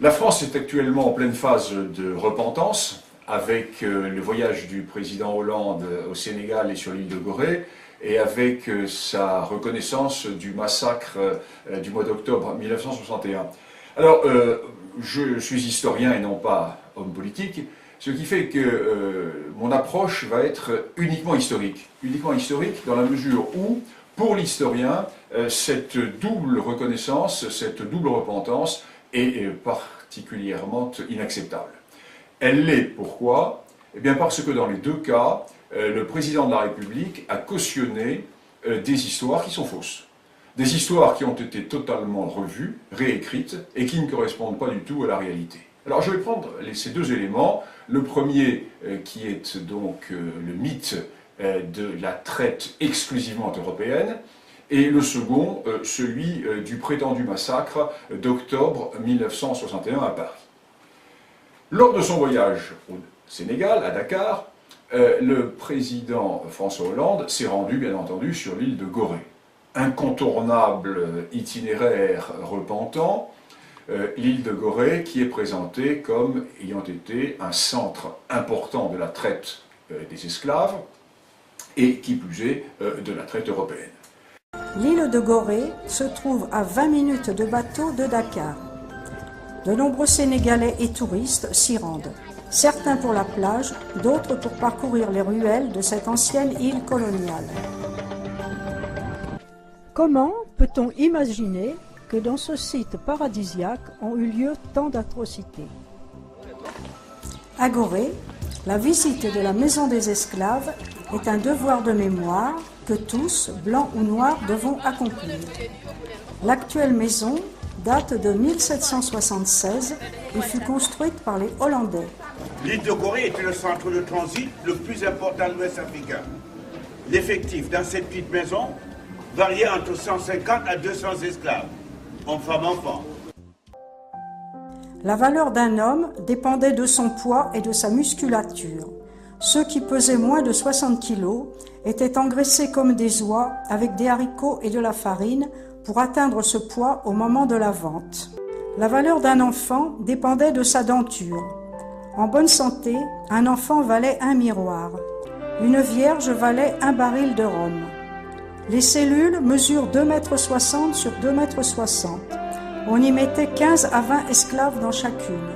La France est actuellement en pleine phase de repentance avec le voyage du président Hollande au Sénégal et sur l'île de Gorée et avec sa reconnaissance du massacre du mois d'octobre 1961. Alors, je suis historien et non pas homme politique, ce qui fait que mon approche va être uniquement historique dans la mesure où, pour l'historien, cette double reconnaissance, cette double repentance est particulièrement inacceptable. Elle l'est, pourquoi? Eh bien parce que dans les deux cas, le président de la République a cautionné des histoires qui sont fausses. Des histoires qui ont été totalement revues, réécrites, et qui ne correspondent pas du tout à la réalité. Alors je vais prendre ces deux éléments. Le premier, qui est donc le mythe de la traite exclusivement européenne, et le second, celui du prétendu massacre d'octobre 1961 à Paris. Lors de son voyage au Sénégal, à Dakar, le président François Hollande s'est rendu, bien entendu, sur l'île de Gorée. Incontournable itinéraire repentant, l'île de Gorée qui est présentée comme ayant été un centre important de la traite des esclaves et qui plus est de la traite européenne. L'île de Gorée se trouve à 20 minutes de bateau de Dakar. De nombreux Sénégalais et touristes s'y rendent, certains pour la plage, d'autres pour parcourir les ruelles de cette ancienne île coloniale. Comment peut-on imaginer que dans ce site paradisiaque ont eu lieu tant d'atrocités? À Gorée, la visite de la maison des esclaves est un devoir de mémoire que tous, blancs ou noirs, devons accomplir. L'actuelle maison date de 1776 et fut construite par les Hollandais. L'île de Gorée était le centre de transit le plus important de l'Ouest africain. L'effectif dans cette petite maison variait entre 150 à 200 esclaves, hommes, femmes, enfants. La valeur d'un homme dépendait de son poids et de sa musculature. Ceux qui pesaient moins de 60 kilos étaient engraissés comme des oies avec des haricots et de la farine pour atteindre ce poids au moment de la vente. La valeur d'un enfant dépendait de sa denture. En bonne santé, un enfant valait un miroir. Une vierge valait un baril de rhum. Les cellules mesurent 2,60 m sur 2,60 m. On y mettait 15 à 20 esclaves dans chacune.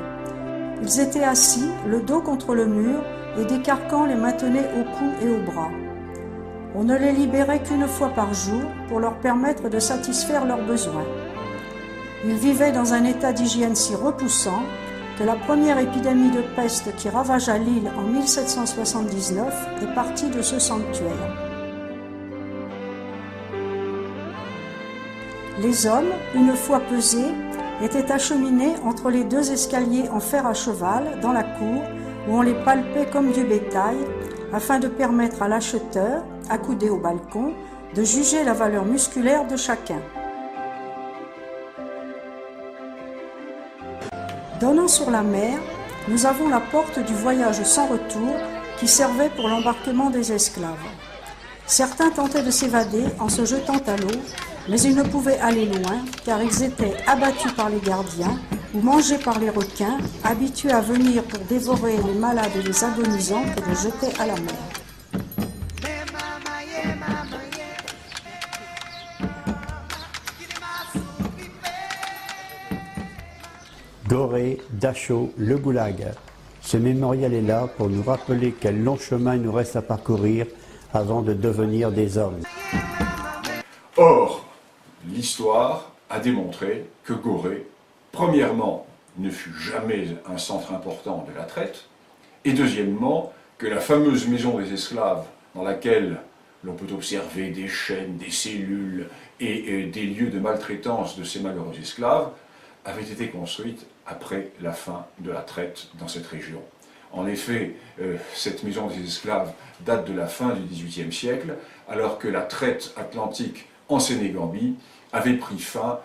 Ils étaient assis, le dos contre le mur, et des carcans les maintenaient au cou et au bras. On ne les libérait qu'une fois par jour pour leur permettre de satisfaire leurs besoins. Ils vivaient dans un état d'hygiène si repoussant que la première épidémie de peste qui ravagea l'île en 1779 est partie de ce sanctuaire. Les hommes, une fois pesés, étaient acheminés entre les deux escaliers en fer à cheval dans la cour où on les palpait comme du bétail afin de permettre à l'acheteur, accoudé au balcon, de juger la valeur musculaire de chacun. Donnant sur la mer, nous avons la porte du voyage sans retour qui servait pour l'embarquement des esclaves. Certains tentaient de s'évader en se jetant à l'eau, mais ils ne pouvaient aller loin car ils étaient abattus par les gardiens ou mangés par les requins, habitués à venir pour dévorer les malades et les agonisants et les jeter à la mer. Gorée, Dachau, le Goulag. Ce mémorial est là pour nous rappeler quel long chemin il nous reste à parcourir avant de devenir des hommes. Or, l'histoire a démontré que Gorée, premièrement, ne fut jamais un centre important de la traite, et deuxièmement, que la fameuse maison des esclaves, dans laquelle l'on peut observer des chaînes, des cellules et des lieux de maltraitance de ces malheureux esclaves, avait été construite après la fin de la traite dans cette région. En effet, cette maison des esclaves date de la fin du XVIIIe siècle, alors que la traite atlantique en Sénégambie avait pris fin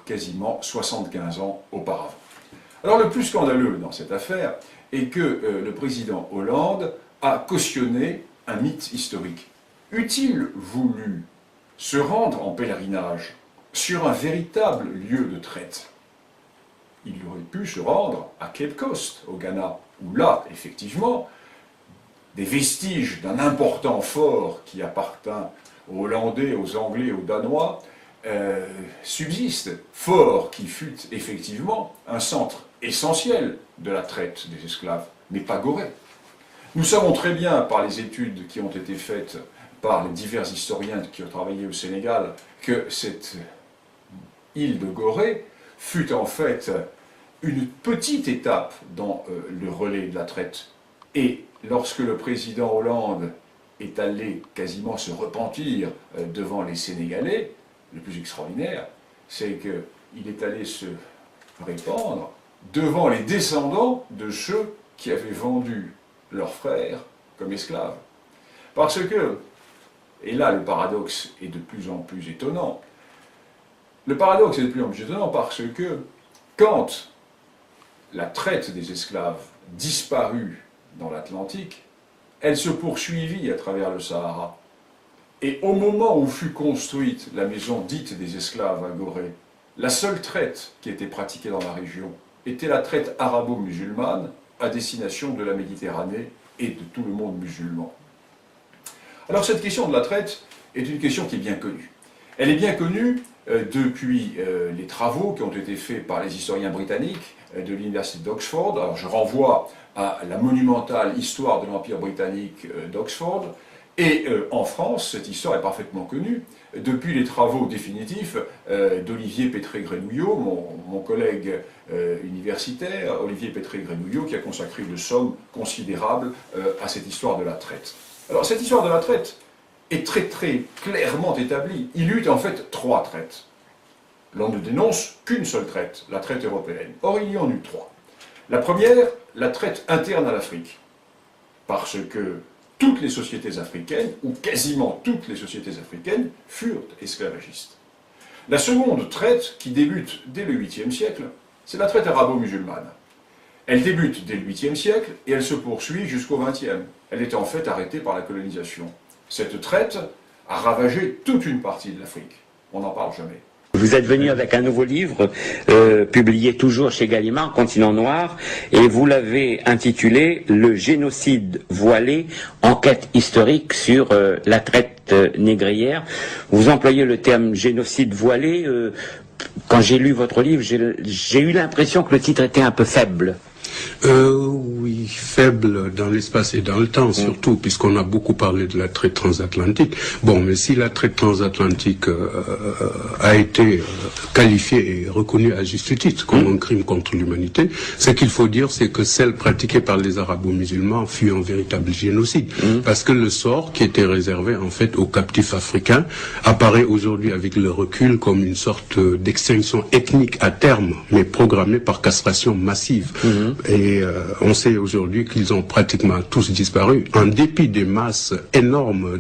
quasiment 75 ans auparavant. Alors le plus scandaleux dans cette affaire est que le président Hollande a cautionné un mythe historique. Eût-il voulu se rendre en pèlerinage sur un véritable lieu de traite, il aurait pu se rendre à Cape Coast, au Ghana, où là, effectivement, des vestiges d'un important fort qui appartint aux Hollandais, aux Anglais, aux Danois, subsistent. Fort qui fut effectivement un centre essentiel de la traite des esclaves, mais pas Gorée. Nous savons très bien, par les études qui ont été faites par les divers historiens qui ont travaillé au Sénégal, que cette île de Gorée fut en fait une petite étape dans le relais de la traite. Et lorsque le président Hollande est allé quasiment se repentir devant les Sénégalais, le plus extraordinaire, c'est qu'il est allé se répandre devant les descendants de ceux qui avaient vendu leurs frères comme esclaves. Parce que, et là le paradoxe est de plus en plus étonnant, le paradoxe est de plus en plus étonnant parce que quand la traite des esclaves disparut dans l'Atlantique, elle se poursuivit à travers le Sahara. Et au moment où fut construite la maison dite des esclaves à Gorée, la seule traite qui était pratiquée dans la région était la traite arabo-musulmane à destination de la Méditerranée et de tout le monde musulman. Alors cette question de la traite est une question qui est bien connue. Elle est bien connue depuis les travaux qui ont été faits par les historiens britanniques de l'université d'Oxford. Alors je renvoie à la monumentale histoire de l'Empire britannique d'Oxford. Et en France, cette histoire est parfaitement connue depuis les travaux définitifs d'Olivier Pétré-Grenouillot, mon collègue universitaire, Olivier Pétré-Grenouillot, qui a consacré une somme considérable à cette histoire de la traite. Alors cette histoire de la traite est très très clairement établie. Il y eut en fait 3 traites. L'on ne dénonce qu'une seule traite, la traite européenne. Or il y en eut 3. La première, la traite interne à l'Afrique. Parce que toutes les sociétés africaines, ou quasiment toutes les sociétés africaines, furent esclavagistes. La seconde traite, qui débute dès le 8e siècle, c'est la traite arabo-musulmane. Elle débute dès le 8e siècle et elle se poursuit jusqu'au 20e. Elle était en fait arrêtée par la colonisation. Cette traite a ravagé toute une partie de l'Afrique. On n'en parle jamais. Vous êtes venu avec un nouveau livre, publié toujours chez Gallimard, Continent Noir, et vous l'avez intitulé « Le génocide voilé, enquête historique sur la traite négrière ». Vous employez le terme « génocide voilé ». Quand j'ai lu votre livre, j'ai eu l'impression que le titre était un peu faible. Oui, faible dans l'espace et dans le temps, surtout, puisqu'on a beaucoup parlé de la traite transatlantique. Bon, mais si la traite transatlantique a été qualifiée et reconnue à juste titre comme un crime contre l'humanité, ce qu'il faut dire, c'est que celle pratiquée par les arabo-musulmans fut un véritable génocide. Parce que le sort qui était réservé, en fait, aux captifs africains apparaît aujourd'hui avec le recul comme une sorte d'extinction ethnique à terme, mais programmée par castration massive. Et on sait aujourd'hui qu'ils ont pratiquement tous disparu, en dépit des masses énormes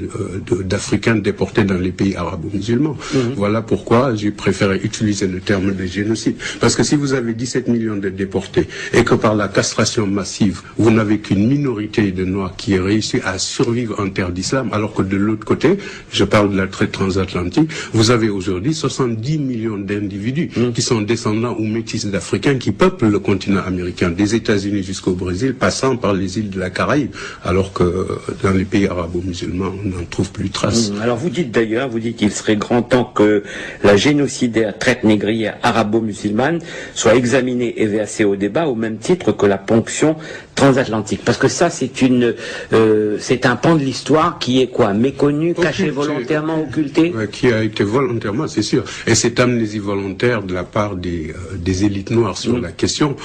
d'Africains déportés dans les pays arabo-musulmans. Voilà pourquoi j'ai préféré utiliser le terme de génocide. Parce que si vous avez 17 millions de déportés et que par la castration massive, vous n'avez qu'une minorité de Noirs qui a réussi à survivre en terre d'islam, alors que de l'autre côté, je parle de la traite transatlantique, vous avez aujourd'hui 70 millions d'individus qui sont descendants ou métis d'Africains qui peuplent le continent américain, des États-Unis jusqu'au Brésil, passant par les îles de la Caraïbe, alors que dans les pays arabo-musulmans, on n'en trouve plus trace. Alors vous dites d'ailleurs, qu'il serait grand temps que la génocidaire traite négrière arabo-musulmane soit examinée et versée au débat au même titre que la ponction transatlantique. Parce que ça, c'est un pan de l'histoire qui est quoi? Méconnu, caché volontairement, occulté? Qui a été volontairement, c'est sûr. Et cette amnésie volontaire de la part des élites noires sur la question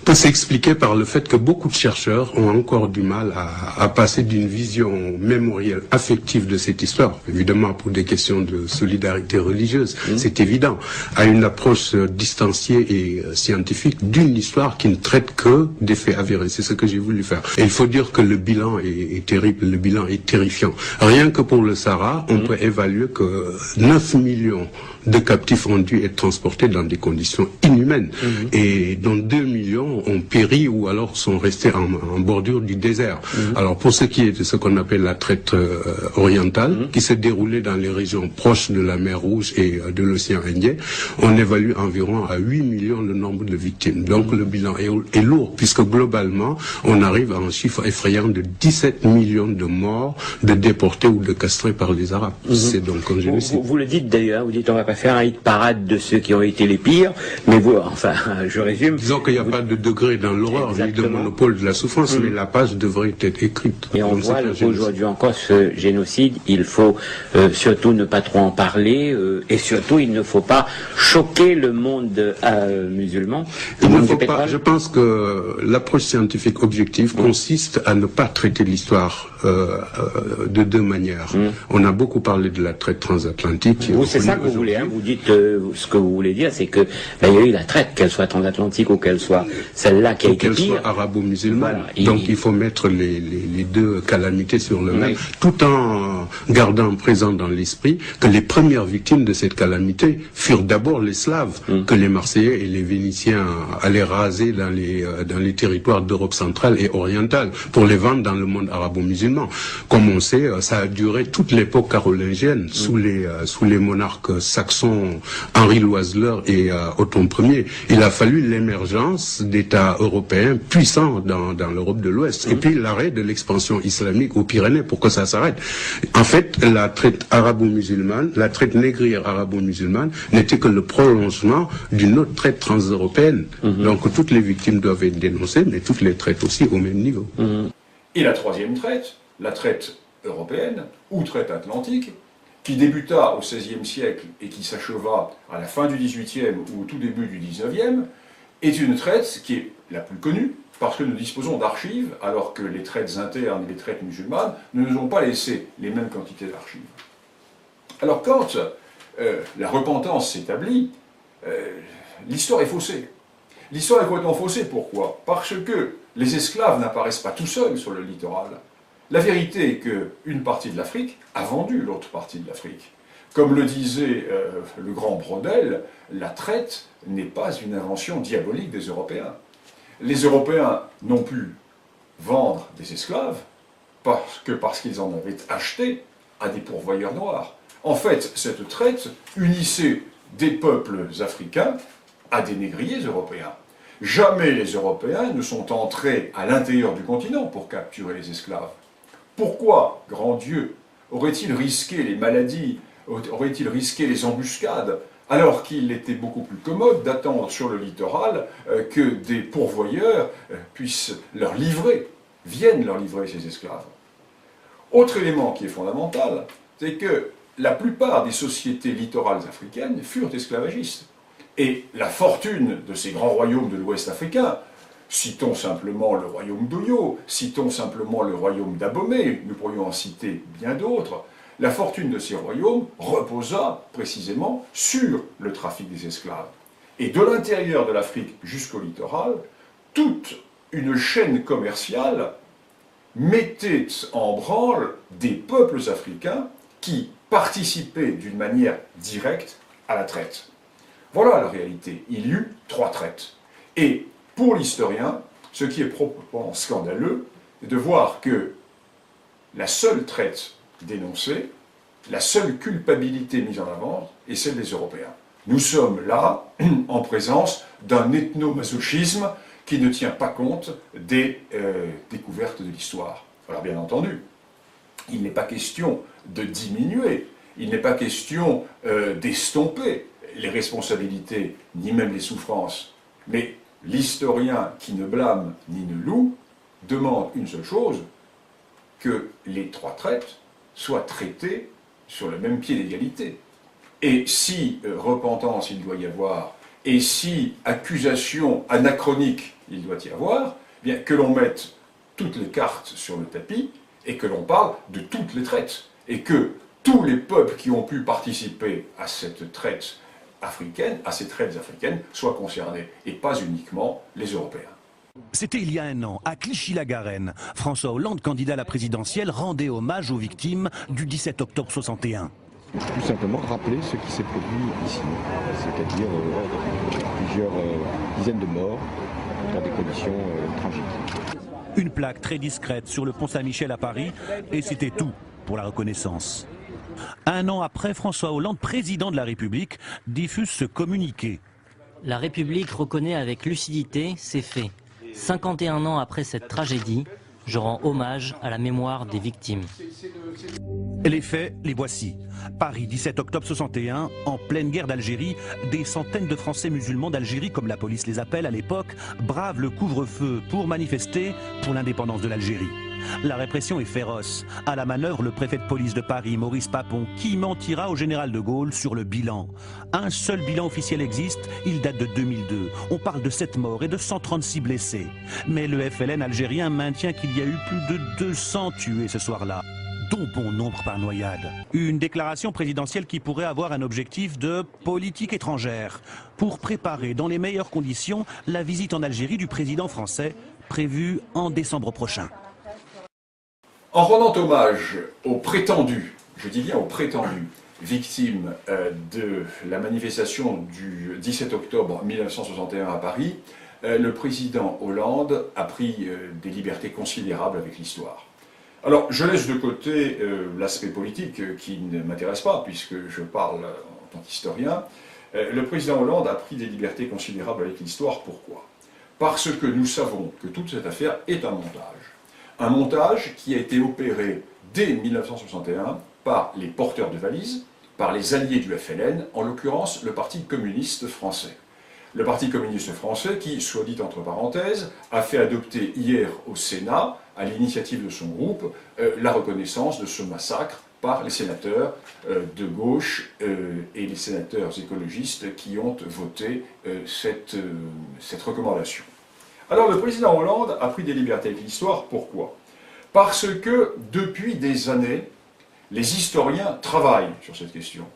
peut s'expliquer par le fait que beaucoup de chercheurs ont encore du mal à passer d'une vision mémorielle, affective de cette histoire, évidemment pour des questions de solidarité religieuse, c'est évident, à une approche distanciée et scientifique d'une histoire qui ne traite que des faits avérés. C'est ce que j'ai voulu faire. Et il faut dire que le bilan est terrible, le bilan est terrifiant. Rien que pour le Sahara, on peut évaluer que 9 millions de captifs ont dû être transportés dans des conditions inhumaines. Et dont 2 millions ont péri ou alors sont restés en bordure du désert. Alors pour ce qui est de ce qu'on appelle la traite orientale, qui s'est déroulée dans les régions proches de la mer Rouge et de l'océan Indien, on évalue environ à 8 millions le nombre de victimes. Donc le bilan est lourd, puisque globalement, on arrive à un chiffre effrayant de 17 millions de morts, de déportés ou de castrés par les Arabes. C'est donc un génocide. Vous le dites d'ailleurs, vous dites on va pas faire un hit parade de ceux qui ont été les pires, mais vous, enfin, je résume. Disons qu'il n'y a pas de degré dans l'horreur, ni de monopole de la souffrance, mais la page devrait être écrite. Et on voit qu'aujourd'hui encore ce génocide, il faut surtout ne pas trop en parler, et surtout il ne faut pas choquer le monde musulman. Je pense que l'approche scientifique objective consiste à ne pas traiter l'histoire de deux manières. On a beaucoup parlé de la traite transatlantique. Vous, c'est ça que vous voulez, hein, vous dites ce que vous voulez dire, c'est que il y a eu la traite, qu'elle soit transatlantique ou qu'elle soit celle-là qui a été pire. Qu'elle soit arabo-musulmane. Voilà. Donc il faut mettre les deux calamités sur le même, tout en gardant présent dans l'esprit que les premières victimes de cette calamité furent d'abord les Slaves, que les Marseillais et les Vénitiens allaient raser dans les territoires d'Europe centrale et orientale pour les vendre dans le monde arabo-musulman. Comme on sait, ça a duré toute l'époque carolingienne sous les monarques saxons Henri Loiseleur et Othon Ier. Il a fallu l'émergence d'États européens puissants dans l'Europe de l'Ouest et puis l'arrêt de l'expansion islamique aux Pyrénées pour que ça s'arrête. En fait, la traite arabo-musulmane, la traite négrière arabo-musulmane n'était que le prolongement d'une autre traite transeuropéenne. Donc toutes les victimes doivent être dénoncées, mais toutes les traites aussi au même niveau. Et la troisième traite, la traite européenne ou traite atlantique, qui débuta au XVIe siècle et qui s'acheva à la fin du XVIIIe ou au tout début du XIXe, est une traite qui est la plus connue parce que nous disposons d'archives, alors que les traites internes et les traites musulmanes ne nous ont pas laissé les mêmes quantités d'archives. Alors quand la repentance s'établit, l'histoire est faussée. L'histoire est complètement faussée, pourquoi? Parce que les esclaves n'apparaissent pas tout seuls sur le littoral. La vérité est qu'une partie de l'Afrique a vendu l'autre partie de l'Afrique. Comme le disait le grand Braudel, la traite n'est pas une invention diabolique des Européens. Les Européens n'ont pu vendre des esclaves parce qu'ils en avaient acheté à des pourvoyeurs noirs. En fait, cette traite unissait des peuples africains à des négriers européens. Jamais les Européens ne sont entrés à l'intérieur du continent pour capturer les esclaves. Pourquoi, grand Dieu, aurait-il risqué les maladies, aurait-il risqué les embuscades, alors qu'il était beaucoup plus commode d'attendre sur le littoral que des pourvoyeurs viennent leur livrer ces esclaves? Autre élément qui est fondamental, c'est que la plupart des sociétés littorales africaines furent esclavagistes. Et la fortune de ces grands royaumes de l'Ouest africain, citons simplement le royaume d'Oyo, citons simplement le royaume d'Abomey, nous pourrions en citer bien d'autres, la fortune de ces royaumes reposa précisément sur le trafic des esclaves. Et de l'intérieur de l'Afrique jusqu'au littoral, toute une chaîne commerciale mettait en branle des peuples africains qui participaient d'une manière directe à la traite. Voilà la réalité. Il y eut 3 traites. Et pour l'historien, ce qui est proprement scandaleux, c'est de voir que la seule traite dénoncée, la seule culpabilité mise en avant est celle des Européens. Nous sommes là en présence d'un ethnomasochisme qui ne tient pas compte des découvertes de l'histoire. Alors bien entendu, il n'est pas question de diminuer, il n'est pas question d'estomper les responsabilités, ni même les souffrances, mais l'historien qui ne blâme ni ne loue demande une seule chose, que les 3 traites soient traitées sur le même pied d'égalité. Et si repentance il doit y avoir, et si accusation anachronique il doit y avoir, bien que l'on mette toutes les cartes sur le tapis et que l'on parle de toutes les traites, et que tous les peuples qui ont pu participer à cette traite africaine, à ces traites africaines, soient concernés, et pas uniquement les Européens. C'était il y a un an, à Clichy-la-Garenne. François Hollande, candidat à la présidentielle, rendait hommage aux victimes du 17 octobre 61. Tout simplement rappeler ce qui s'est produit ici, c'est-à-dire plusieurs dizaines de morts dans des conditions tragiques. Une plaque très discrète sur le pont Saint-Michel à Paris, et c'était tout pour la reconnaissance. Un an après, François Hollande, président de la République, diffuse ce communiqué. La République reconnaît avec lucidité ces faits. 51 ans après cette tragédie, je rends hommage à la mémoire des victimes. Les faits, les voici. Paris, 17 octobre 61, en pleine guerre d'Algérie, des centaines de Français musulmans d'Algérie, comme la police les appelle à l'époque, bravent le couvre-feu pour manifester pour l'indépendance de l'Algérie. La répression est féroce. À la manœuvre, le préfet de police de Paris, Maurice Papon, qui mentira au général de Gaulle sur le bilan. Un seul bilan officiel existe, il date de 2002. On parle de 7 morts et de 136 blessés. Mais le FLN algérien maintient qu'il y a eu plus de 200 tués ce soir-là, dont bon nombre par noyade. Une déclaration présidentielle qui pourrait avoir un objectif de politique étrangère, pour préparer dans les meilleures conditions la visite en Algérie du président français, prévue en décembre prochain. En rendant hommage aux prétendus, je dis bien aux prétendus, victimes de la manifestation du 17 octobre 1961 à Paris, le président Hollande a pris des libertés considérables avec l'histoire. Alors, je laisse de côté l'aspect politique qui ne m'intéresse pas, puisque je parle en tant qu'historien. Le président Hollande a pris des libertés considérables avec l'histoire. Pourquoi? Parce que nous savons que toute cette affaire est un montage. Un montage qui a été opéré dès 1961 par les porteurs de valises, par les alliés du FLN, en l'occurrence le Parti communiste français. Le Parti communiste français qui, soit dit entre parenthèses, a fait adopter hier au Sénat, à l'initiative de son groupe, la reconnaissance de ce massacre par les sénateurs de gauche et les sénateurs écologistes qui ont voté cette recommandation. Alors le président Hollande a pris des libertés avec l'histoire, pourquoi? Parce que depuis des années, les historiens travaillent sur cette question.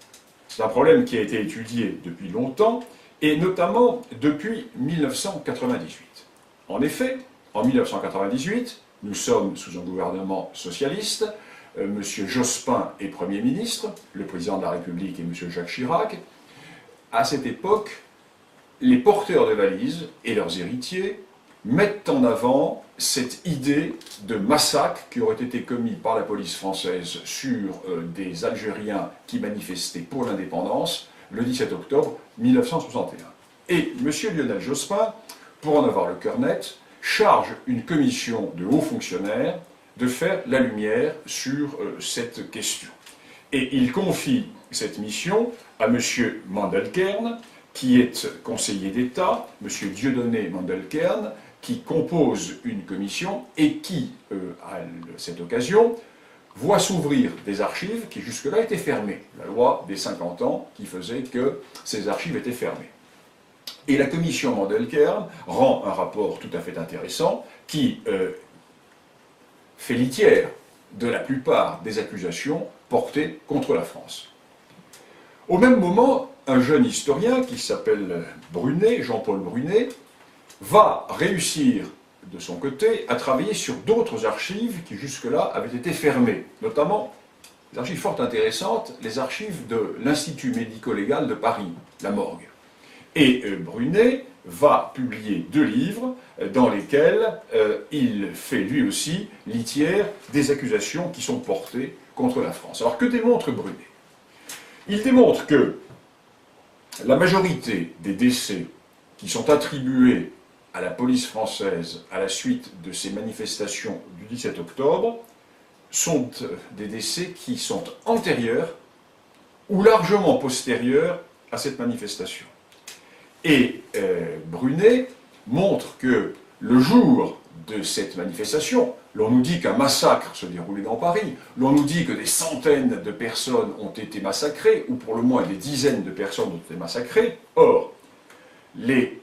C'est un problème qui a été étudié depuis longtemps, et notamment depuis 1998. En effet, en 1998, nous sommes sous un gouvernement socialiste, M. Jospin est Premier ministre, le président de la République est M. Jacques Chirac. À cette époque, les porteurs de valises et leurs héritiers mettent en avant cette idée de massacre qui aurait été commis par la police française sur des Algériens qui manifestaient pour l'indépendance le 17 octobre 1961. Et M. Lionel Jospin, pour en avoir le cœur net, charge une commission de hauts fonctionnaires de faire la lumière sur cette question. Et il confie cette mission à M. Mandelkern, qui est conseiller d'État, M. Dieudonné Mandelkern, qui compose une commission et qui, à cette occasion, voit s'ouvrir des archives qui jusque-là étaient fermées. La loi des 50 ans qui faisait que ces archives étaient fermées. Et la commission Mandelkern rend un rapport tout à fait intéressant qui fait litière de la plupart des accusations portées contre la France. Au même moment, un jeune historien qui s'appelle Brunet, Jean-Paul Brunet, va réussir de son côté à travailler sur d'autres archives qui jusque-là avaient été fermées, notamment des archives fort intéressantes, les archives de l'Institut médico-légal de Paris, la Morgue. Et Brunet va publier 2 livres dans lesquels il fait lui aussi litière des accusations qui sont portées contre la France. Alors que démontre Brunet? Il démontre que la majorité des décès qui sont attribués à la police française à la suite de ces manifestations du 17 octobre sont des décès qui sont antérieurs ou largement postérieurs à cette manifestation. Et Brunet montre que le jour de cette manifestation, l'on nous dit qu'un massacre se déroulait dans Paris, l'on nous dit que des centaines de personnes ont été massacrées, ou pour le moins des dizaines de personnes ont été massacrées. Or, les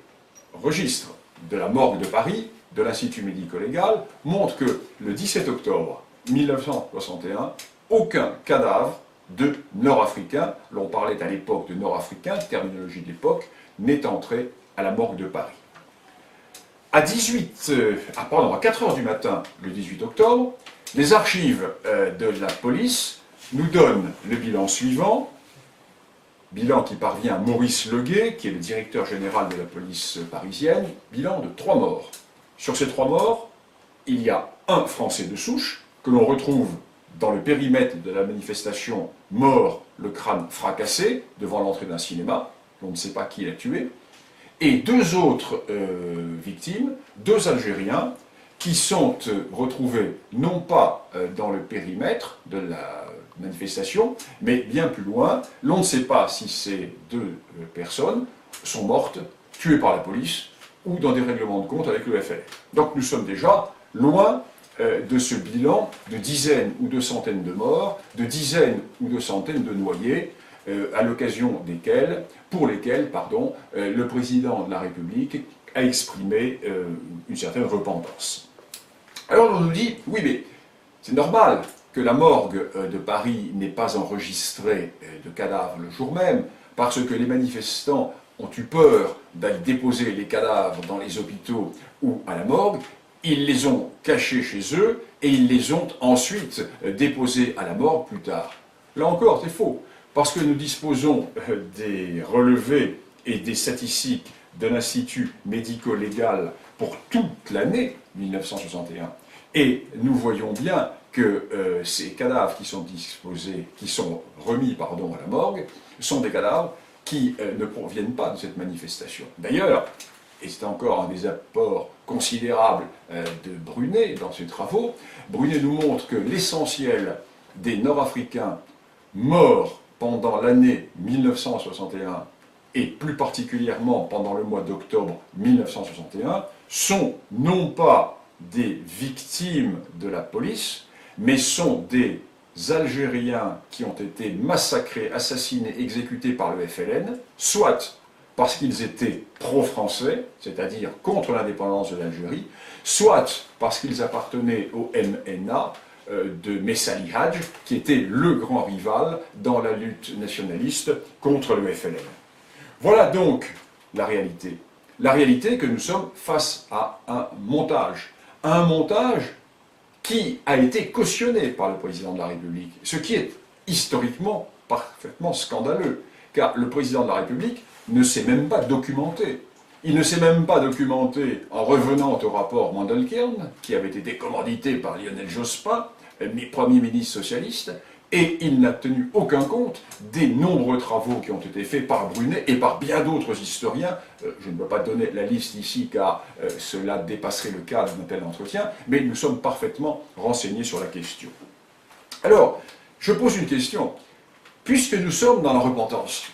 registres de la morgue de Paris, de l'Institut médico-légal, montrent que le 17 octobre 1961, aucun cadavre de Nord-Africain, l'on parlait à l'époque de Nord-Africain, terminologie de l'époque, n'est entré à la morgue de Paris. À 4 heures du matin, le 18 octobre, les archives de la police nous donnent le bilan suivant, bilan qui parvient à Maurice Leguet, qui est le directeur général de la police parisienne, bilan de 3 morts. Sur ces 3 morts, il y a un Français de souche, que l'on retrouve dans le périmètre de la manifestation, mort, le crâne fracassé, devant l'entrée d'un cinéma, on ne sait pas qui l'a tué, et 2 autres victimes, 2 Algériens, qui sont retrouvés non pas dans le périmètre de la manifestation, mais bien plus loin. L'on ne sait pas si ces 2 personnes sont mortes, tuées par la police, ou dans des règlements de compte avec le FLN. Donc nous sommes déjà loin de ce bilan de dizaines ou de centaines de morts, de dizaines ou de centaines de noyés, à l'occasion pour lesquels, le président de la République a exprimé une certaine repentance. Alors on nous dit, oui mais c'est normal que la morgue de Paris n'ait pas enregistré de cadavres le jour même, parce que les manifestants ont eu peur d'aller déposer les cadavres dans les hôpitaux ou à la morgue, ils les ont cachés chez eux et ils les ont ensuite déposés à la morgue plus tard. Là encore, c'est faux. Parce que nous disposons des relevés et des statistiques de l'Institut médico-légal pour toute l'année 1961. Et nous voyons bien que ces cadavres qui sont remis à la morgue, sont des cadavres qui ne proviennent pas de cette manifestation. D'ailleurs, et c'est encore un des apports considérables de Brunet dans ses travaux, Brunet nous montre que l'essentiel des Nord-Africains morts pendant l'année 1961, et plus particulièrement pendant le mois d'octobre 1961, sont non pas des victimes de la police, mais sont des Algériens qui ont été massacrés, assassinés, exécutés par le FLN, soit parce qu'ils étaient pro-français, c'est-à-dire contre l'indépendance de l'Algérie, soit parce qu'ils appartenaient au MNA, de Messali Hadj, qui était le grand rival dans la lutte nationaliste contre le FLN. Voilà donc la réalité. La réalité est que nous sommes face à un montage qui a été cautionné par le président de la République, ce qui est historiquement parfaitement scandaleux, car le président de la République ne s'est même pas documenté. Il ne s'est même pas documenté en revenant au rapport Mandelkern, qui avait été commandité par Lionel Jospin, Premier ministre socialiste, et il n'a tenu aucun compte des nombreux travaux qui ont été faits par Brunet et par bien d'autres historiens. Je ne peux pas donner la liste ici car cela dépasserait le cadre d'un tel entretien, mais nous sommes parfaitement renseignés sur la question. Alors, je pose une question. Puisque nous sommes dans la repentance,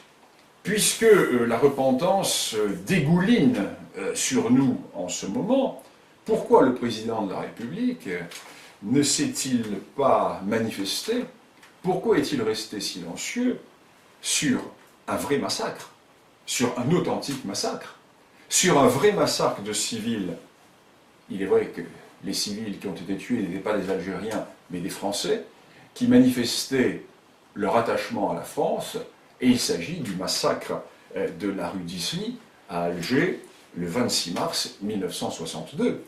puisque la repentance dégouline sur nous en ce moment, pourquoi le président de la République ne s'est-il pas manifesté? Pourquoi est-il resté silencieux sur un vrai massacre, sur un authentique massacre, sur un vrai massacre de civils? Il est vrai que les civils qui ont été tués n'étaient pas des Algériens, mais des Français, qui manifestaient leur attachement à la France, et il s'agit du massacre de la rue d'Isly à Alger le 26 mars 1962.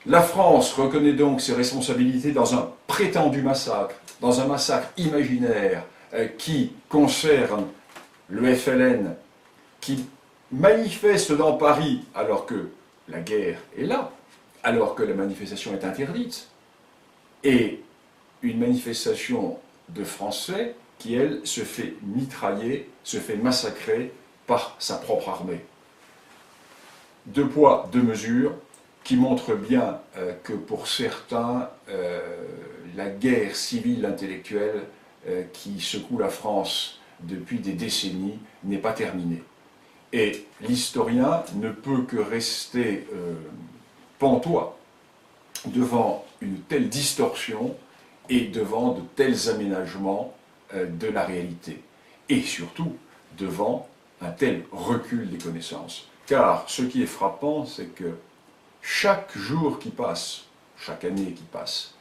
La France reconnaît donc ses responsabilités dans un prétendu massacre, dans un massacre imaginaire qui concerne le FLN, qui manifeste dans Paris alors que la guerre est là, alors que la manifestation est interdite, et une manifestation de Français qui, elle, se fait mitrailler, se fait massacrer par sa propre armée. Deux poids, deux mesures, qui montrent bien que pour certains, la guerre civile intellectuelle qui secoue la France depuis des décennies n'est pas terminée. Et l'historien ne peut que rester pantois devant une telle distorsion et devant de tels aménagements de la réalité. Et surtout, devant un tel recul des connaissances. Car ce qui est frappant, c'est que chaque jour qui passe, chaque année qui passe,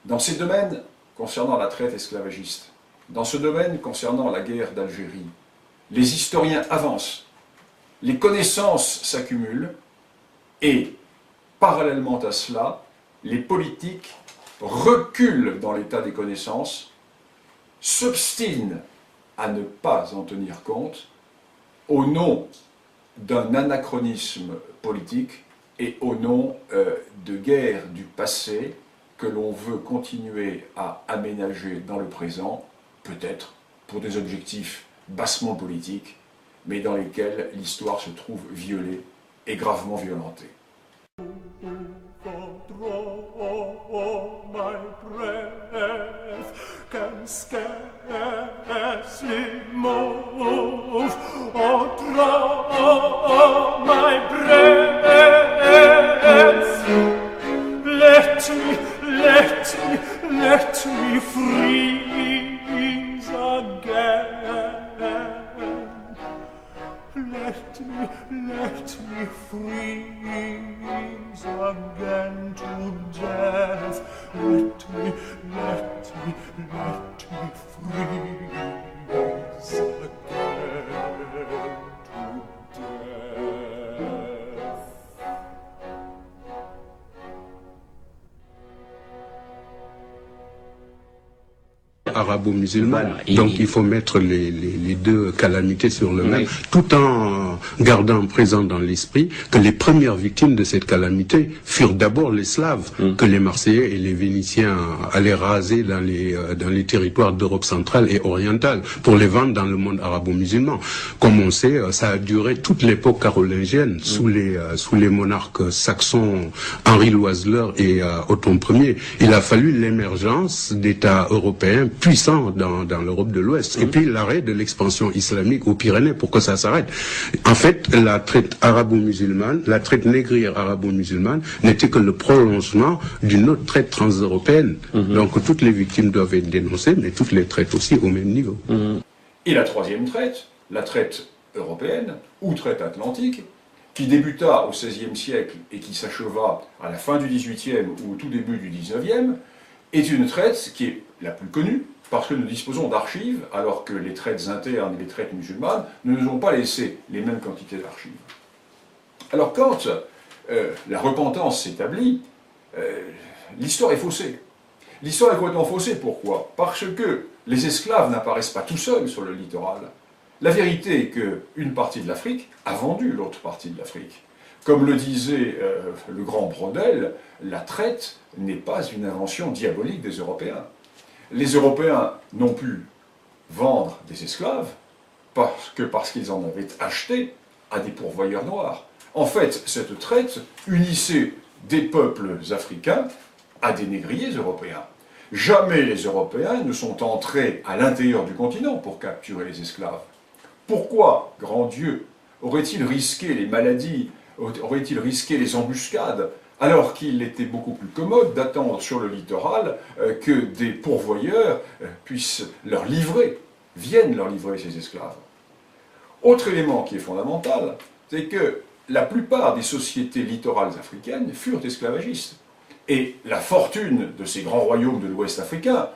dans ces domaines concernant la traite esclavagiste, dans ce domaine concernant la guerre d'Algérie, les historiens avancent, les connaissances s'accumulent et, parallèlement à cela, les politiques reculent dans l'état des connaissances, s'obstinent à ne pas en tenir compte au nom d'un anachronisme politique et au nom de guerres du passé que l'on veut continuer à aménager dans le présent, peut-être pour des objectifs bassement politiques, mais dans lesquels l'histoire se trouve violée et gravement violentée. Let me freeze again. Let me freeze again to death. Let me freeze again to death. Arabo-musulmane. Voilà. Donc il faut mettre les deux calamités sur le même, tout en gardant présent dans l'esprit que les premières victimes de cette calamité furent d'abord les Slaves, que les Marseillais et les Vénitiens allaient raser dans les territoires d'Europe centrale et orientale pour les vendre dans le monde arabo-musulman. Comme on sait, ça a duré toute l'époque carolingienne sous les monarques saxons Henri Loiseleur et Othon Ier. Il a fallu l'émergence d'États européens puissants dans l'Europe de l'Ouest et puis l'arrêt de l'expansion islamique aux Pyrénées pour que ça s'arrête. En fait, la traite arabo-musulmane, la traite négrière arabo-musulmane n'était que le prolongement d'une autre traite transeuropéenne. Donc toutes les victimes doivent être dénoncées, mais toutes les traites aussi au même niveau. Et la troisième traite, la traite européenne ou traite atlantique, qui débuta au XVIe siècle et qui s'acheva à la fin du XVIIIe ou au tout début du XIXe, est une traite qui est la plus connue, parce que nous disposons d'archives, alors que les traites internes et les traites musulmanes ne nous ont pas laissé les mêmes quantités d'archives. Alors quand la repentance s'établit, l'histoire est faussée. L'histoire est complètement faussée, pourquoi? Parce que les esclaves n'apparaissent pas tout seuls sur le littoral. La vérité est qu'une partie de l'Afrique a vendu l'autre partie de l'Afrique. Comme le disait le grand Brodel, la traite n'est pas une invention diabolique des Européens. Les Européens n'ont pu vendre des esclaves parce qu'ils en avaient acheté à des pourvoyeurs noirs. En fait, cette traite unissait des peuples africains à des négriers européens. Jamais les Européens ne sont entrés à l'intérieur du continent pour capturer les esclaves. Pourquoi, grand Dieu, aurait-il risqué les maladies, aurait-il risqué les embuscades, alors qu'il était beaucoup plus commode d'attendre sur le littoral que des pourvoyeurs viennent leur livrer ces esclaves. Autre élément qui est fondamental, c'est que la plupart des sociétés littorales africaines furent esclavagistes. Et la fortune de ces grands royaumes de l'Ouest africain,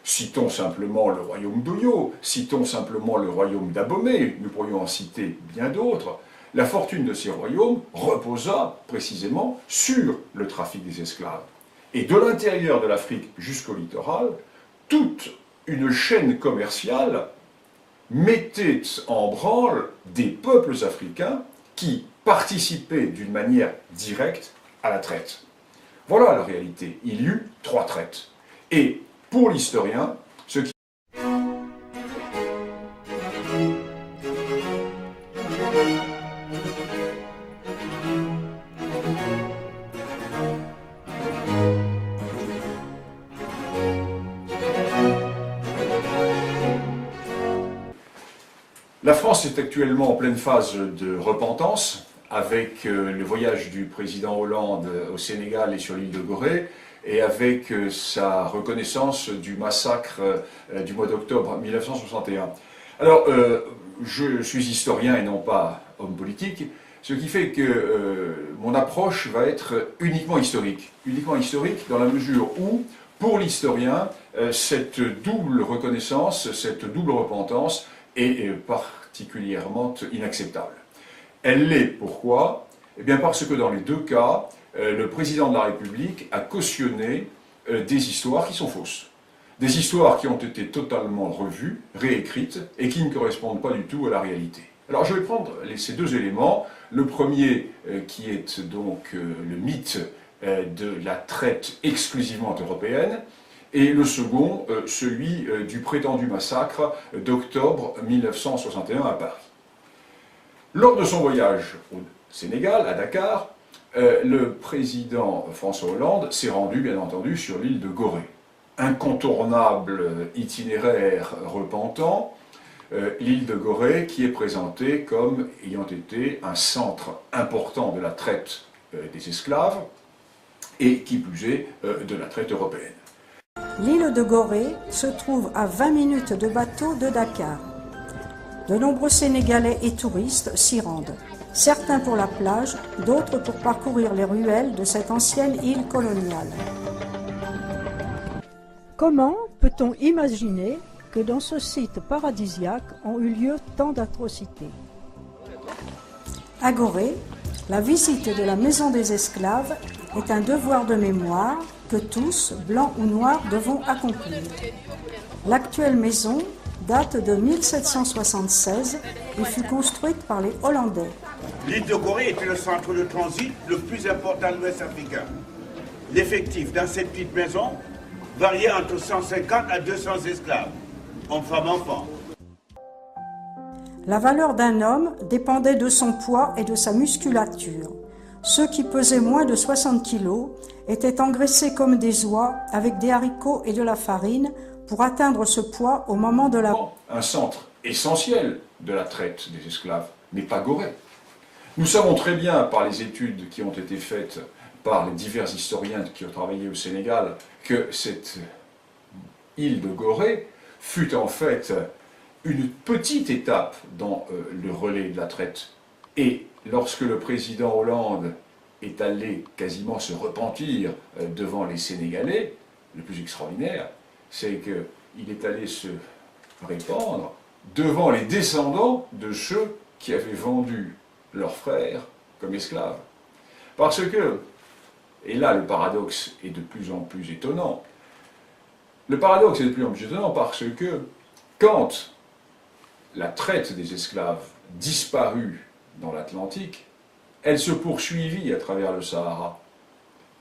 citons simplement le royaume d'Oyo, citons simplement le royaume d'Abomey, nous pourrions en citer bien d'autres, la fortune de ces royaumes reposa précisément sur le trafic des esclaves. Et de l'intérieur de l'Afrique jusqu'au littoral, toute une chaîne commerciale mettait en branle des peuples africains qui participaient d'une manière directe à la traite. Voilà la réalité. Il y eut 3 traites. Et pour l'historien, ce qui La France est actuellement en pleine phase de repentance, avec le voyage du président Hollande au Sénégal et sur l'île de Gorée, et avec sa reconnaissance du massacre du mois d'octobre 1961. Alors, je suis historien et non pas homme politique, ce qui fait que mon approche va être uniquement historique dans la mesure où, pour l'historien, cette double reconnaissance, cette double repentance est particulièrement inacceptable. Elle l'est, pourquoi? Eh bien parce que dans les 2 cas, le président de la République a cautionné des histoires qui sont fausses. Des histoires qui ont été totalement revues, réécrites, et qui ne correspondent pas du tout à la réalité. Alors je vais prendre ces 2 éléments. Le premier, qui est donc le mythe de la traite exclusivement européenne, et le second, celui du prétendu massacre d'octobre 1961 à Paris. Lors de son voyage au Sénégal, à Dakar, le président François Hollande s'est rendu, bien entendu, sur l'île de Gorée. Incontournable itinéraire repentant, l'île de Gorée qui est présentée comme ayant été un centre important de la traite des esclaves, et qui plus est, de la traite européenne. L'île de Gorée se trouve à 20 minutes de bateau de Dakar. De nombreux Sénégalais et touristes s'y rendent, certains pour la plage, d'autres pour parcourir les ruelles de cette ancienne île coloniale. Comment peut-on imaginer que dans ce site paradisiaque ont eu lieu tant d'atrocités? À Gorée, la visite de la maison des esclaves est un devoir de mémoire que tous, blancs ou noirs, devons accomplir. L'actuelle maison date de 1776 et fut construite par les Hollandais. L'île de Gorée était le centre de transit le plus important de l'Ouest africain. L'effectif dans cette petite maison variait entre 150 à 200 esclaves, hommes, femmes, enfants. La valeur d'un homme dépendait de son poids et de sa musculature. Ceux qui pesaient moins de 60 kilos étaient engraissés comme des oies avec des haricots et de la farine pour atteindre ce poids au moment de la... Un centre essentiel de la traite des esclaves n'est pas Gorée. Nous savons très bien, par les études qui ont été faites par les divers historiens qui ont travaillé au Sénégal, que cette île de Gorée fut en fait une petite étape dans le relais de la traite. Et lorsque le président Hollande est allé quasiment se repentir devant les Sénégalais, le plus extraordinaire, c'est qu'il est allé se répandre devant les descendants de ceux qui avaient vendu leurs frères comme esclaves. Parce que, et là le paradoxe est de plus en plus étonnant, le paradoxe est de plus en plus étonnant parce que quand la traite des esclaves disparut dans l'Atlantique, elle se poursuivit à travers le Sahara.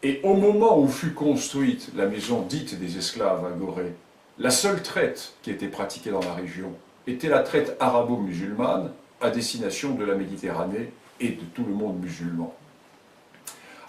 Et au moment où fut construite la maison dite des esclaves à Gorée, la seule traite qui était pratiquée dans la région était la traite arabo-musulmane à destination de la Méditerranée et de tout le monde musulman.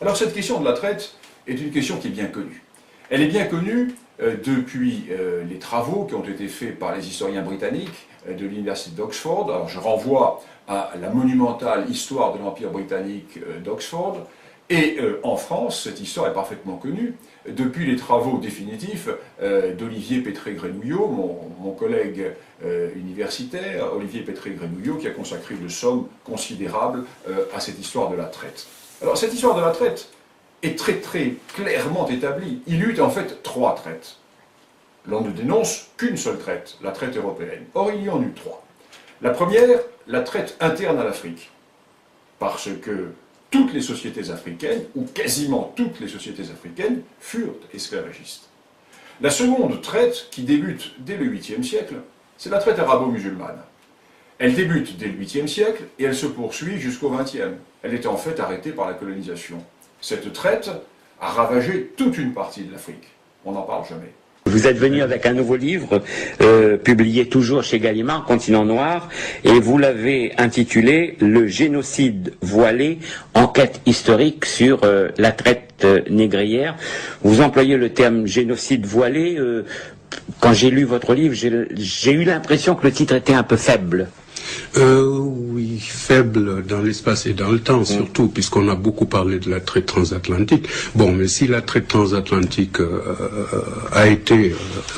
Alors cette question de la traite est une question qui est bien connue. Elle est bien connue depuis les travaux qui ont été faits par les historiens britanniques de l'université d'Oxford. Alors je renvoie à la monumentale histoire de l'Empire britannique d'Oxford. Et en France, cette histoire est parfaitement connue depuis les travaux définitifs d'Olivier Pétré-Grenouillot, mon collègue universitaire, Olivier Pétré-Grenouillot, qui a consacré de sommes considérables à cette histoire de la traite. Alors cette histoire de la traite est très très clairement établie. Il y eut en fait 3 traites. L'on ne dénonce qu'une seule traite, la traite européenne. Or il y en eut 3. La première, la traite interne à l'Afrique. parce que toutes les sociétés africaines, ou quasiment toutes les sociétés africaines, furent esclavagistes. La seconde traite, qui débute dès le 8e siècle, c'est la traite arabo-musulmane. Elle débute dès le 8e siècle et elle se poursuit jusqu'au 20e. Elle était en fait arrêtée par la colonisation. Cette traite a ravagé toute une partie de l'Afrique. On n'en parle jamais. Vous êtes venu avec un nouveau livre, publié toujours chez Gallimard, Continent Noir, et vous l'avez intitulé « Le génocide voilé, enquête historique sur la traite négrière ». Vous employez le terme « génocide voilé ». Quand j'ai lu votre livre, j'ai eu l'impression que le titre était un peu faible. Oui, faible dans l'espace et dans le temps, surtout, puisqu'on a beaucoup parlé de la traite transatlantique. Bon, mais si la traite transatlantique a été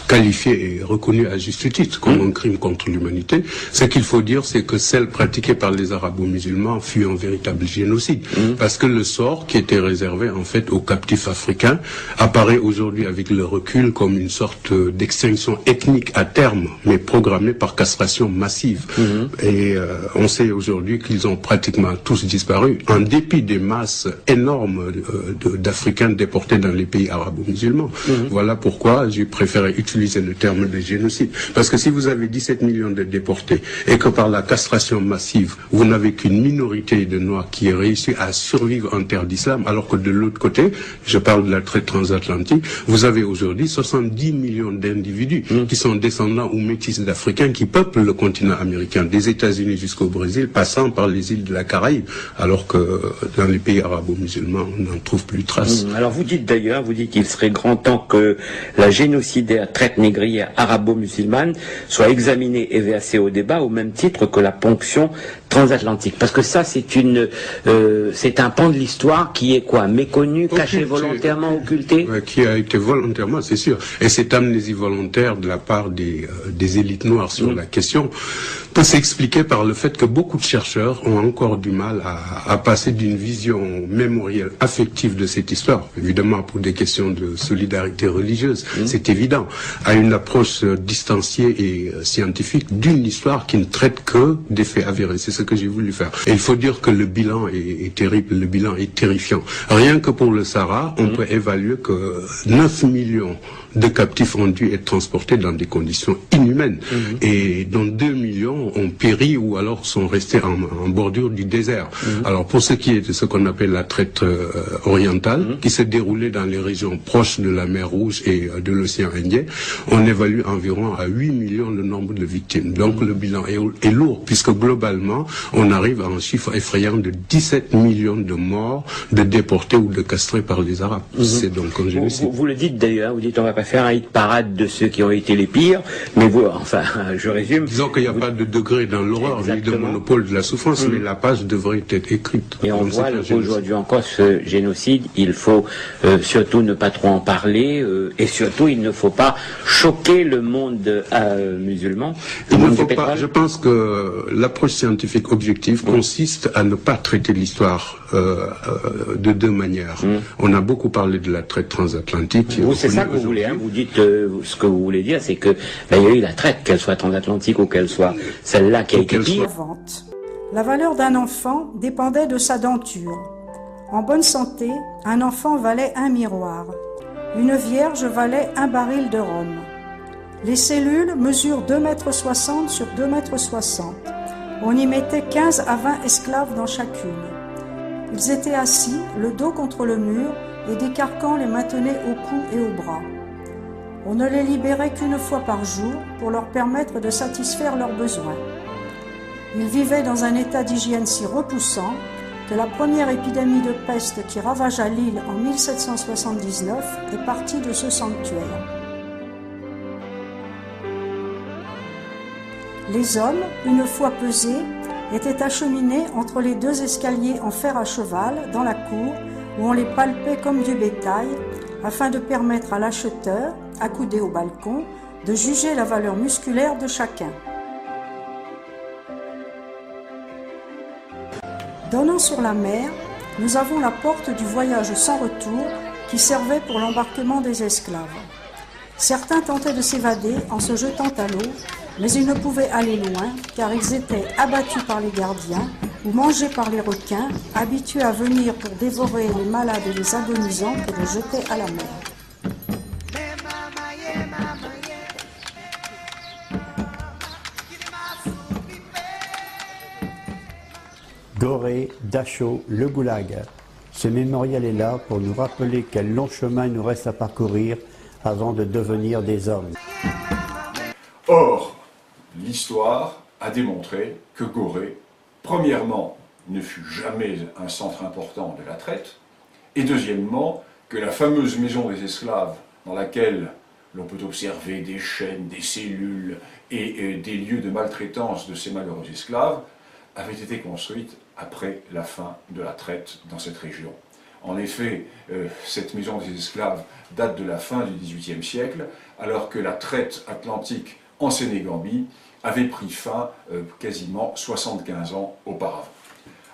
qualifiée et reconnue à juste titre comme un crime contre l'humanité, ce qu'il faut dire, c'est que celle pratiquée par les arabo-musulmans fut un véritable génocide. Parce que le sort qui était réservé, en fait, aux captifs africains apparaît aujourd'hui avec le recul comme une sorte d'extinction ethnique à terme, mais programmée par castration massive. Et on sait aujourd'hui qu'ils ont pratiquement tous disparu, en dépit des masses énormes d'Africains déportés dans les pays arabo-musulmans. Voilà pourquoi j'ai préféré utiliser le terme de génocide. Parce que si vous avez 17 millions de déportés, et que par la castration massive, vous n'avez qu'une minorité de Noirs qui a réussi à survivre en terre d'islam, alors que de l'autre côté, je parle de la traite transatlantique, vous avez aujourd'hui 70 millions d'individus qui sont descendants ou métis d'Africains qui peuplent le continent américain, des États-Unis jusqu'au Brésil, passant par les îles de la Caraïbe, alors que dans les pays arabo-musulmans, on n'en trouve plus trace. Alors vous dites d'ailleurs, qu'il serait grand temps que la génocidaire traite négrière arabo-musulmane soit examinée et versée au débat au même titre que la ponction transatlantique. Parce que ça, c'est un pan de l'histoire qui est quoi? Méconnu, caché volontairement, occulté? Qui a été volontairement, c'est sûr. Et cette amnésie volontaire de la part des élites noires sur la question peut s'expliquer par le fait que beaucoup de chercheurs ont encore du mal à passer d'une vision mémorielle affective de cette histoire, évidemment pour des questions de solidarité religieuse, c'est évident, à une approche distanciée et scientifique d'une histoire qui ne traite que des faits avérés. C'est ce que j'ai voulu faire. Et il faut dire que le bilan est terrible, le bilan est terrifiant. Rien que pour le Sahara, on peut évaluer que 9 millions de captifs ont dû être transportés dans des conditions inhumaines. Et dont 2 millions ont péri ou alors sont restés en bordure du désert. Alors pour ce qui est de ce qu'on appelle la traite orientale, qui s'est déroulée dans les régions proches de la mer Rouge et de l'océan Indien, on évalue environ à 8 millions le nombre de victimes. Donc le bilan est lourd, puisque globalement, on arrive à un chiffre effrayant de 17 millions de morts, de déportés ou de castrés par les Arabes. C'est donc un génocide. Vous le dites d'ailleurs, vous dites on va pas faire un hit parade de ceux qui ont été les pires, mais vous, enfin, je résume. Disons qu'il n'y a pas de degré dans l'horreur, ni de monopole de la souffrance, mais la page devrait être écrite. Et on voit qu'aujourd'hui encore ce génocide, il faut surtout ne pas trop en parler, et surtout il ne faut pas choquer le monde musulman. Il ne faut pas, je pense que l'approche scientifique objective consiste à ne pas traiter l'histoire de deux manières. On a beaucoup parlé de la traite transatlantique. C'est ça que vous voulez, hein, vous dites ce que vous voulez dire, c'est que il y a eu la traite, qu'elle soit transatlantique ou qu'elle soit celle-là qui a été pire. La valeur d'un enfant dépendait de sa denture. En bonne santé, un enfant valait un miroir. Une vierge valait un baril de rhum. Les cellules mesurent 2,60 m sur 2,60 m. On y mettait 15 à 20 esclaves dans chacune. Ils étaient assis, le dos contre le mur, et des carcans les maintenaient au cou et au bras. On ne les libérait qu'une fois par jour pour leur permettre de satisfaire leurs besoins. Ils vivaient dans un état d'hygiène si repoussant que la première épidémie de peste qui ravagea l'île en 1779 est partie de ce sanctuaire. Les hommes, une fois pesés, étaient acheminés entre les deux escaliers en fer à cheval dans la cour où on les palpait comme du bétail afin de permettre à l'acheteur, accoudé au balcon, de juger la valeur musculaire de chacun. Donnant sur la mer, nous avons la porte du voyage sans retour qui servait pour l'embarquement des esclaves. Certains tentaient de s'évader en se jetant à l'eau, mais ils ne pouvaient aller loin car ils étaient abattus par les gardiens ou mangés par les requins, habitués à venir pour dévorer les malades et les agonisants et les jeter à la mer. Gorée, Dachau, le Goulag. Ce mémorial est là pour nous rappeler quel long chemin il nous reste à parcourir avant de devenir des hommes. Or, l'histoire a démontré que Gorée, premièrement, ne fut jamais un centre important de la traite, et deuxièmement, que la fameuse maison des esclaves, dans laquelle l'on peut observer des chaînes, des cellules et des lieux de maltraitance de ces malheureux esclaves, avait été construite après la fin de la traite dans cette région. En effet, cette maison des esclaves date de la fin du XVIIIe siècle, alors que la traite atlantique en Sénégambie avait pris fin quasiment 75 ans auparavant.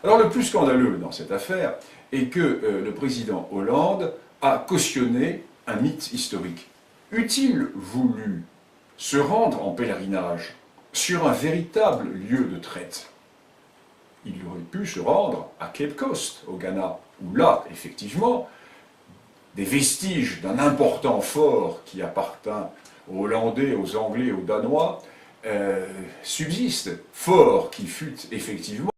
Alors le plus scandaleux dans cette affaire est que le président Hollande a cautionné un mythe historique. Eût-il voulu se rendre en pèlerinage sur un véritable lieu de traite, il aurait pu se rendre à Cape Coast, au Ghana, où là, effectivement, des vestiges d'un important fort qui appartint aux Hollandais, aux Anglais, aux Danois, subsistent. Fort qui fut effectivement